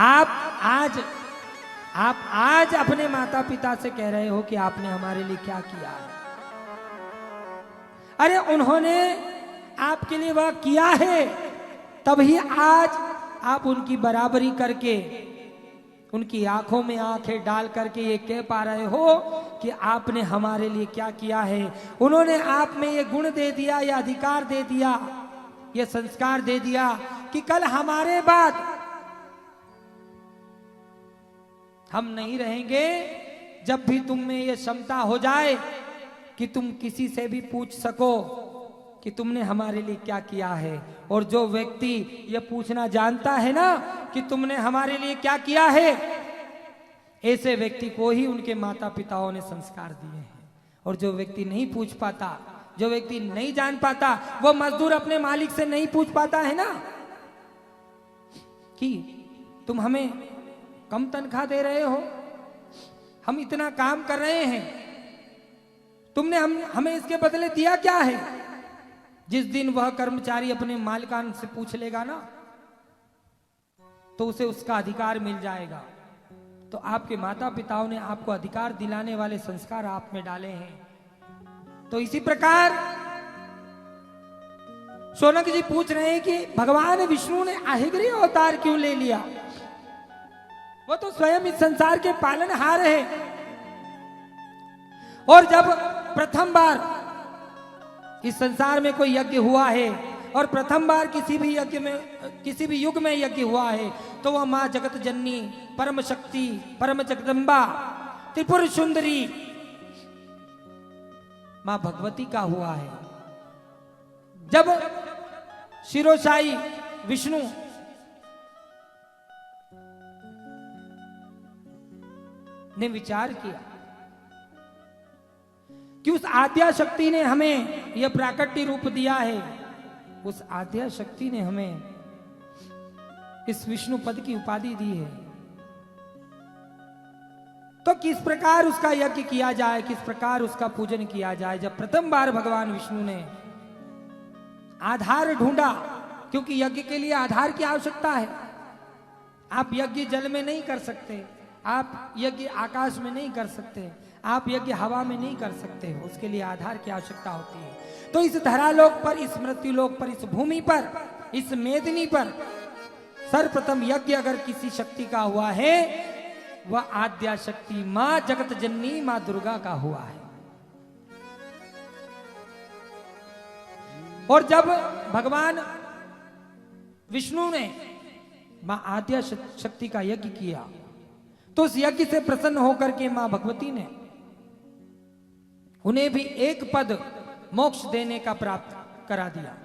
आप आज अपने माता पिता से कह रहे हो कि आपने हमारे लिए क्या किया है। अरे उन्होंने आपके लिए वह किया है, तभी आज आप उनकी बराबरी करके, उनकी आंखों में आंखें डाल करके ये कह पा रहे हो कि आपने हमारे लिए क्या किया है। उन्होंने आप में ये गुण दे दिया, ये अधिकार दे दिया, ये संस्कार दे दिया कि कल हमारे बाद हम नहीं रहेंगे। जब भी तुम में ये क्षमता हो जाए कि तुम किसी से भी पूछ सको कि तुमने हमारे लिए क्या किया है, और जो व्यक्ति ये पूछना जानता है ना कि तुमने हमारे लिए क्या किया है, ऐसे व्यक्ति को ही उनके माता पिताओं ने संस्कार दिए हैं। और जो व्यक्ति नहीं पूछ पाता, जो व्यक्ति नहीं जान पाता, वो मजदूर अपने मालिक से नहीं पूछ पाता है ना कि तुम हमें कम तनख्वाह दे रहे हो, हम इतना काम कर रहे हैं, तुमने हमें इसके बदले दिया क्या है। जिस दिन वह कर्मचारी अपने मालिकान से पूछ लेगा ना, तो उसे उसका अधिकार मिल जाएगा। तो आपके माता पिताओं ने आपको अधिकार दिलाने वाले संस्कार आप में डाले हैं। तो इसी प्रकार शौनक जी पूछ रहे हैं कि भगवान विष्णु ने आहिगरी अवतार क्यों ले लिया। वो तो स्वयं इस संसार के पालनहार है। और जब प्रथम बार इस संसार में कोई यज्ञ हुआ है, और प्रथम बार किसी भी यज्ञ में, किसी भी युग में यज्ञ हुआ है, तो वह मां जगत जननी, परम शक्ति, परम जगदम्बा, त्रिपुर सुंदरी मां भगवती का हुआ है। जब शिरोशाही विष्णु ने विचार किया कि उस आद्या शक्ति ने हमें यह प्राकट्य रूप दिया है, उस आद्या शक्ति ने हमें इस विष्णु पद की उपाधि दी है, तो किस प्रकार उसका यज्ञ किया जाए, किस प्रकार उसका पूजन किया जाए। जब प्रथम बार भगवान विष्णु ने आधार ढूंढा, क्योंकि यज्ञ के लिए आधार की आवश्यकता है। आप यज्ञ जल में नहीं कर सकते, आप यज्ञ आकाश में नहीं कर सकते, आप यज्ञ हवा में नहीं कर सकते, उसके लिए आधार की आवश्यकता होती है। तो इस धरालोक पर, इस मृत्युलोक पर, इस भूमि पर, इस मेदिनी पर सर्वप्रथम यज्ञ अगर किसी शक्ति का हुआ है, वह आद्या शक्ति मां जगत जननी मां दुर्गा का हुआ है। और जब भगवान विष्णु ने मां आद्या शक्ति का यज्ञ किया, तो उस यज्ञ से प्रसन्न होकर के मां भगवती ने उन्हें भी एक पद मोक्ष देने का प्राप्त करा दिया।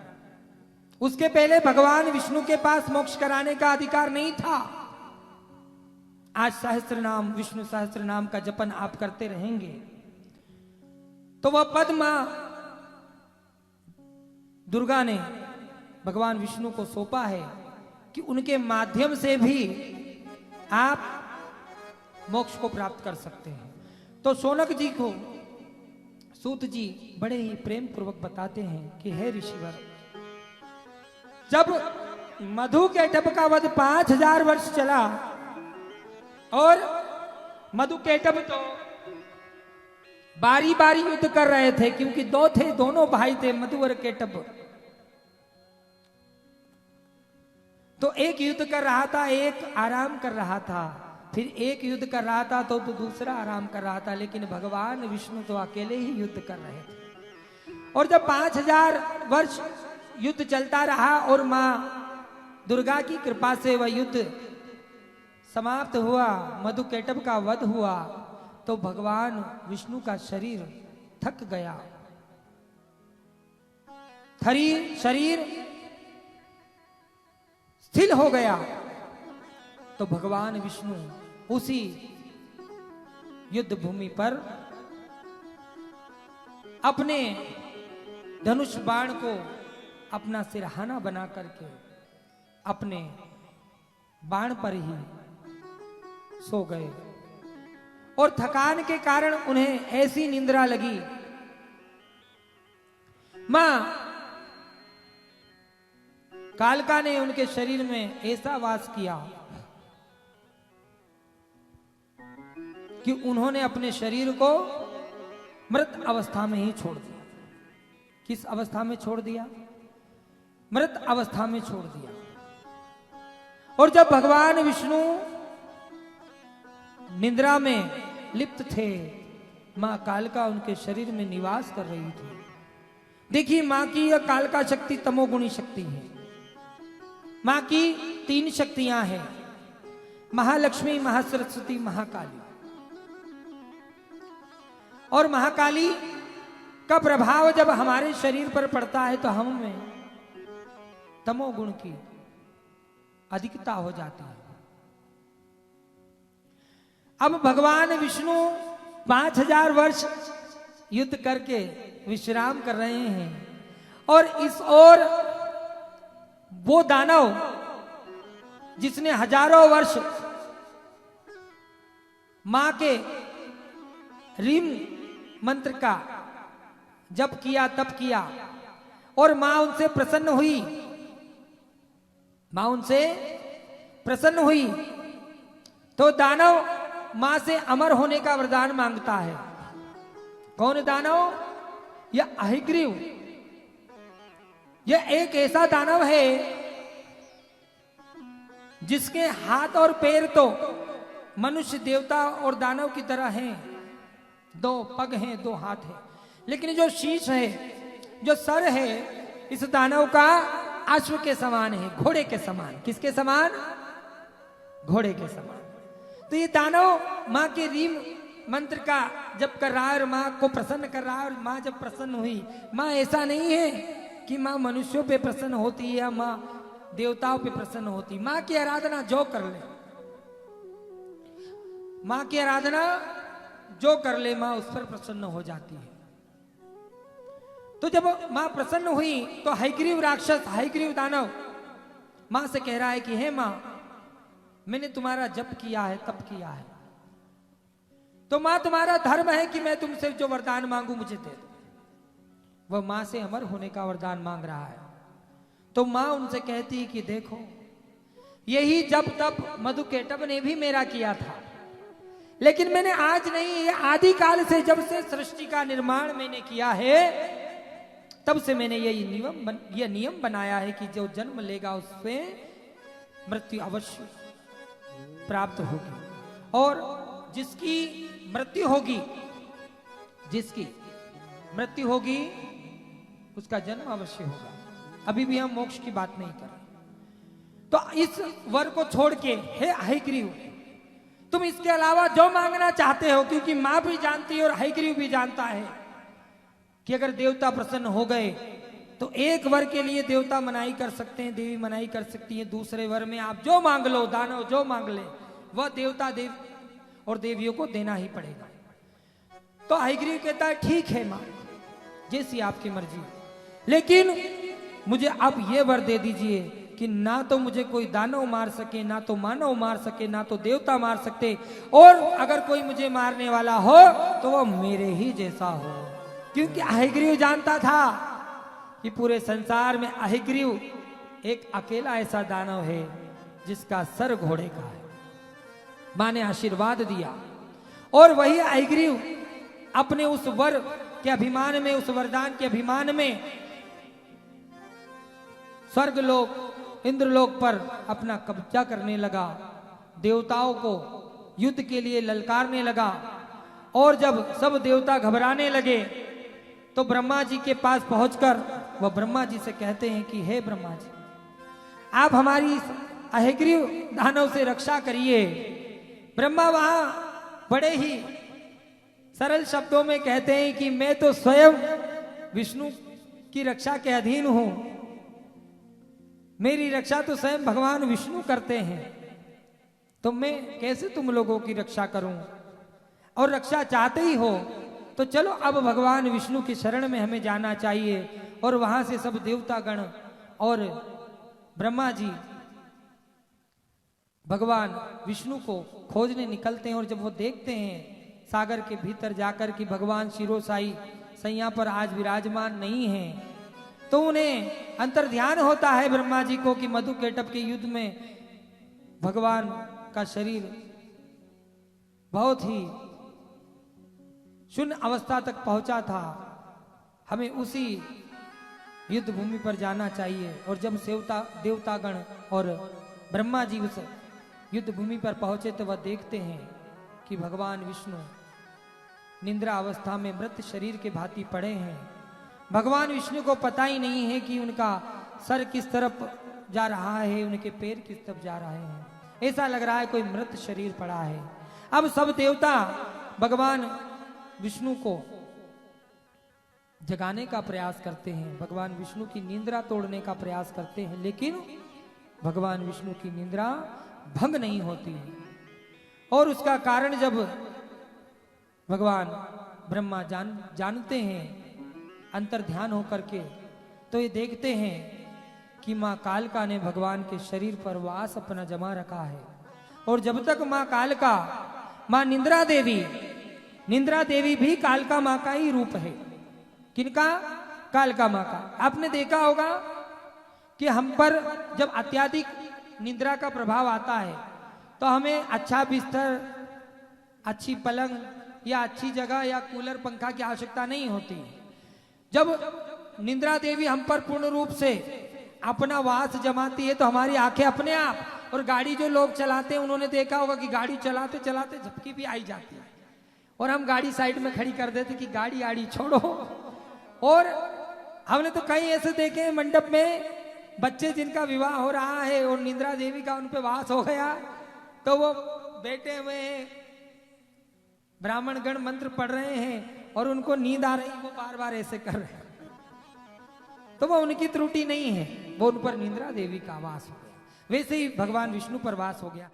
उसके पहले भगवान विष्णु के पास मोक्ष कराने का अधिकार नहीं था। आज सहस्त्र नाम, विष्णु सहस्त्र नाम का जपन आप करते रहेंगे, तो वह पद मां दुर्गा ने भगवान विष्णु को सौंपा है कि उनके माध्यम से भी आप मोक्ष को प्राप्त कर सकते हैं। तो शौनक जी को सूत जी बड़े ही प्रेम पूर्वक बताते हैं कि हे ऋषिवर, जब मधु केटभ का वध 5000 वर्ष चला, और मधु केटभ तो बारी बारी युद्ध कर रहे थे, क्योंकि दो थे, दोनों भाई थे, मधु और केटभ। तो एक युद्ध कर रहा था, एक आराम कर रहा था, फिर एक युद्ध कर रहा था तो दूसरा आराम कर रहा था। लेकिन भगवान विष्णु तो अकेले ही युद्ध कर रहे थे। और जब 5000 वर्ष युद्ध चलता रहा और मां दुर्गा की कृपा से वह युद्ध समाप्त हुआ, मधु केटभ का वध हुआ, तो भगवान विष्णु का शरीर थक गया, शरीर स्थिर हो गया। तो भगवान विष्णु उसी युद्ध भूमि पर अपने धनुष बाण को अपना सिरहाना बना करके अपने बाण पर ही सो गए। और थकान के कारण उन्हें ऐसी निंद्रा लगी, मां कालका ने उनके शरीर में ऐसा वास किया कि उन्होंने अपने शरीर को मृत अवस्था में ही छोड़ दिया। किस अवस्था में छोड़ दिया? मृत अवस्था में छोड़ दिया। और जब भगवान विष्णु निद्रा में लिप्त थे, मां कालिका उनके शरीर में निवास कर रही थी। देखिए, मां की यह कालिका शक्ति तमोगुणी शक्ति है। मां की 3 शक्तियां हैं, महालक्ष्मी, महासरस्वती, महाकाली। और महाकाली का प्रभाव जब हमारे शरीर पर पड़ता है तो हम में तमोगुण की अधिकता हो जाती है। अब भगवान विष्णु 5000 वर्ष युद्ध करके विश्राम कर रहे हैं, और इस ओर वो दानव जिसने हजारों वर्ष मां के रीम मंत्र का जप किया, तप किया, और मां उनसे प्रसन्न हुई। मां उनसे प्रसन्न हुई तो दानव मां से अमर होने का वरदान मांगता है। कौन दानव? यह अहिग्रीव। यह एक ऐसा दानव है जिसके हाथ और पैर तो मनुष्य, देवता और दानव की तरह हैं। 2 पग हैं, 2 हाथ हैं, लेकिन जो शीश है, जो सर है, इस दानव का अश्व के समान है, घोड़े के समान। किसके समान? घोड़े के समान। तो ये दानव मां के रीम मंत्र का जप कर रहा है और मां को प्रसन्न कर रहा है। और मां जब प्रसन्न हुई, मां ऐसा नहीं है कि मां मनुष्यों पे प्रसन्न होती है या मां देवताओं पे प्रसन्न होती। मां की आराधना जो कर ले, मां की आराधना जो कर ले, मां उस पर प्रसन्न हो जाती है। तो जब मां प्रसन्न हुई तो हयग्रीव राक्षस, हयग्रीव दानव मां से कह रहा है कि हे मां, मैंने तुम्हारा जप किया है, तप किया है, तो मां तुम्हारा धर्म है कि मैं तुमसे जो वरदान मांगू मुझे दे दो। वह मां से अमर होने का वरदान मांग रहा है। तो मां उनसे कहती कि देखो, यही जप तप मधुकेटभ ने भी मेरा किया था, लेकिन मैंने आज नहीं, ये आदि काल से, जब से सृष्टि का निर्माण मैंने किया है, तब से मैंने यह नियम बनाया है कि जो जन्म लेगा उससे मृत्यु अवश्य प्राप्त होगी, और जिसकी मृत्यु होगी, जिसकी मृत्यु होगी उसका जन्म अवश्य होगा। अभी भी हम मोक्ष की बात नहीं कर रहे। तो इस वर को छोड़ के, हे हयग्रीव, तुम इसके अलावा जो मांगना चाहते हो, क्योंकि मां भी जानती है और हयग्रीव भी जानता है कि अगर देवता प्रसन्न हो गए तो एक वर के लिए देवता मनाही कर सकते हैं, देवी मनाही कर सकती है, दूसरे वर में आप जो मांग लो, दानव जो मांग ले, वह देवता देव और देवियों को देना ही पड़ेगा। तो हयग्रीव कहता है ठीक है मां, जैसी आपकी मर्जी, लेकिन मुझे अब यह वर दे दीजिए कि ना तो मुझे कोई दानव मार सके, ना तो मानव मार सके, ना तो देवता मार सकते, और अगर कोई मुझे मारने वाला हो तो वह मेरे ही जैसा हो। क्योंकि हयग्रीव जानता था कि पूरे संसार में हयग्रीव एक अकेला ऐसा दानव है जिसका सर घोड़े का है। मां ने आशीर्वाद दिया, और वही हयग्रीव अपने उस वर के अभिमान में, उस वरदान के अभिमान में स्वर्गलोक, इंद्रलोक पर अपना कब्जा करने लगा, देवताओं को युद्ध के लिए ललकारने लगा। और जब सब देवता घबराने लगे तो ब्रह्मा जी के पास पहुंचकर वह ब्रह्मा जी से कहते हैं कि हे ब्रह्मा जी, आप हमारी हयग्रीव दानव से रक्षा करिए। ब्रह्मा वहां बड़े ही सरल शब्दों में कहते हैं कि मैं तो स्वयं विष्णु की रक्षा के अधीन हूं, मेरी रक्षा तो स्वयं भगवान विष्णु करते हैं, तो मैं कैसे तुम लोगों की रक्षा करूं? और रक्षा चाहते ही हो तो चलो अब भगवान विष्णु की शरण में हमें जाना चाहिए। और वहां से सब देवता गण और ब्रह्मा जी भगवान विष्णु को खोजने निकलते हैं। और जब वो देखते हैं सागर के भीतर जाकर कि भगवान शिरोसाई सैया पर आज विराजमान नहीं है, तो उन्हें अंतर ध्यान होता है ब्रह्मा जी को कि मधुकेटभ के युद्ध में भगवान का शरीर बहुत ही शून्य अवस्था तक पहुंचा था। हमें उसी युद्ध भूमि पर जाना चाहिए। और जब देवतागण और ब्रह्मा जी उस युद्ध भूमि पर पहुंचे तो वह देखते हैं कि भगवान विष्णु निद्रा अवस्था में मृत शरीर के भांति पड़े हैं। भगवान विष्णु को पता ही नहीं है कि उनका सर किस तरफ जा रहा है, उनके पैर किस तरफ जा रहे हैं। ऐसा लग रहा है कोई मृत शरीर पड़ा है। अब सब देवता भगवान विष्णु को जगाने का प्रयास करते हैं, भगवान विष्णु की निद्रा तोड़ने का प्रयास करते हैं, लेकिन भगवान विष्णु की निद्रा भंग नहीं होती। और उसका कारण जब भगवान ब्रह्मा जानते हैं अंतर ध्यान होकर के, तो ये देखते हैं कि माँ कालिका ने भगवान के शरीर पर वास अपना जमा रखा है। और जब तक माँ कालिका, माँ निद्रा देवी भी कालिका माँ का ही रूप है। किनका? कालिका माँ का। आपने देखा होगा कि हम पर जब अत्यधिक निद्रा का प्रभाव आता है तो हमें अच्छा बिस्तर, अच्छी पलंग या अच्छी जगह या कूलर पंखा की आवश्यकता नहीं होती। जब निद्रा देवी हम पर पूर्ण रूप से अपना वास जमाती है तो हमारी आंखें अपने आप, और गाड़ी जो लोग चलाते हैं उन्होंने देखा होगा कि गाड़ी चलाते चलाते झपकी भी आई जाती है और हम गाड़ी साइड में खड़ी कर देते कि गाड़ी आड़ी छोड़ो। और हमने तो कई ऐसे देखे हैं मंडप में बच्चे जिनका विवाह हो रहा है और निद्रा देवी का उन पे वास हो गया, तो वो बैठे हुए हैं, ब्राह्मण गण मंत्र पढ़ रहे हैं और उनको नींद आ रही, वो बार बार ऐसे कर रहे हैं। तो वो उनकी त्रुटि नहीं है, वो उन पर निद्रा देवी का वास हो गया। वैसे ही भगवान विष्णु पर वास हो गया।